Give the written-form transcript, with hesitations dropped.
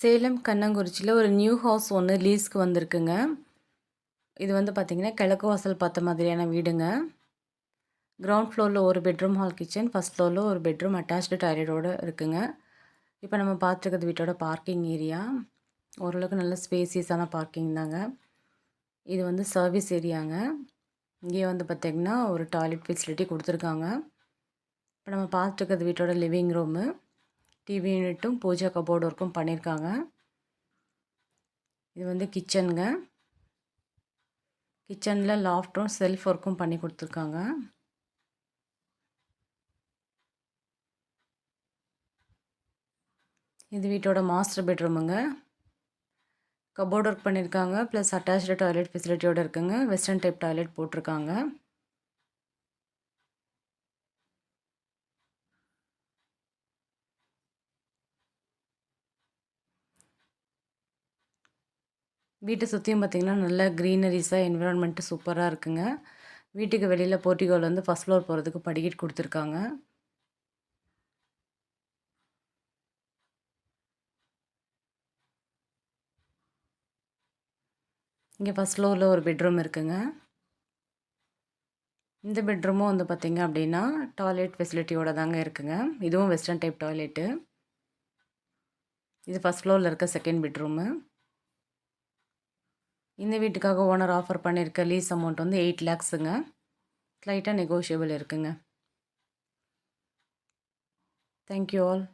சேலம் கண்ணங்குறிச்சியில் ஒரு new house ஒன்று லீஸ்க்கு வந்திருக்குங்க. இது வந்து பார்த்திங்கன்னா கிழக்கு வாசல் பார்த்த மாதிரியான வீடுங்க. கிரவுண்ட் ஃப்ளோரில் ஒரு பெட்ரூம் ஹால் கிச்சன், ஃபஸ்ட் ஃப்ளோரில் ஒரு பெட்ரூம் அட்டாச்டு டாய்லெட்டோடு இருக்குங்க. இப்போ நம்ம பார்த்துருக்கிறது வீட்டோட பார்க்கிங் ஏரியா. ஓரளவுக்கு நல்ல ஸ்பேசியஸான பார்க்கிங் தாங்க. இது வந்து சர்வீஸ் ஏரியாங்க. இங்கே வந்து பார்த்திங்கன்னா ஒரு டாய்லெட் ஃபெசிலிட்டி கொடுத்துருக்காங்க. இப்போ நம்ம பார்த்துருக்கிறது வீட்டோட லிவிங் ரூமு. டிவி யூனிட்டும் பூஜா கபோர்டு ஒர்க்கும் பண்ணியிருக்காங்க. இது வந்து கிச்சனுங்க. கிச்சனில் லாஃப்ட்டும் செல்ஃப் ஒர்க்கும் பண்ணி கொடுத்துருக்காங்க. இது வீட்டோட மாஸ்டர் பெட்ரூமுங்க. கபோர்டு ஒர்க் பண்ணியிருக்காங்க, ப்ளஸ் அட்டாச்டு டாய்லெட் ஃபெசிலிட்டியோடு இருக்குங்க. வெஸ்டர்ன் டைப் டாய்லெட் போட்டிருக்காங்க. வீட்டை சுற்றியும் பார்த்திங்கன்னா நல்ல க்ரீனரிஸாக என்விரான்மெண்ட்டு சூப்பராக இருக்குங்க. வீட்டுக்கு வெளியில் போர்ட்டிகோவில் வந்து ஃபஸ்ட் ஃப்ளோர் போகிறதுக்கு படிக்கட்டு கொடுத்துருக்காங்க. இங்கே ஃபஸ்ட் ஃப்ளோரில் ஒரு பெட்ரூம் இருக்குங்க. இந்த பெட்ரூமும் வந்து பார்த்திங்க அப்படின்னா டாய்லெட் ஃபெசிலிட்டியோடு தாங்க இருக்குங்க. இதுவும் வெஸ்டர்ன் டைப் டாய்லெட்டு. இது ஃபஸ்ட் ஃப்ளோரில் இருக்க செகண்ட் பெட்ரூமு. இந்த வீட்டுக்காக ஓனர் ஆஃபர் பண்ணியிருக்க லீஸ் அமௌண்ட் வந்து 8 lakhsங்க. ஸ்லைட்டாக நெகோஷியபிள் இருக்குங்க. Thank you all.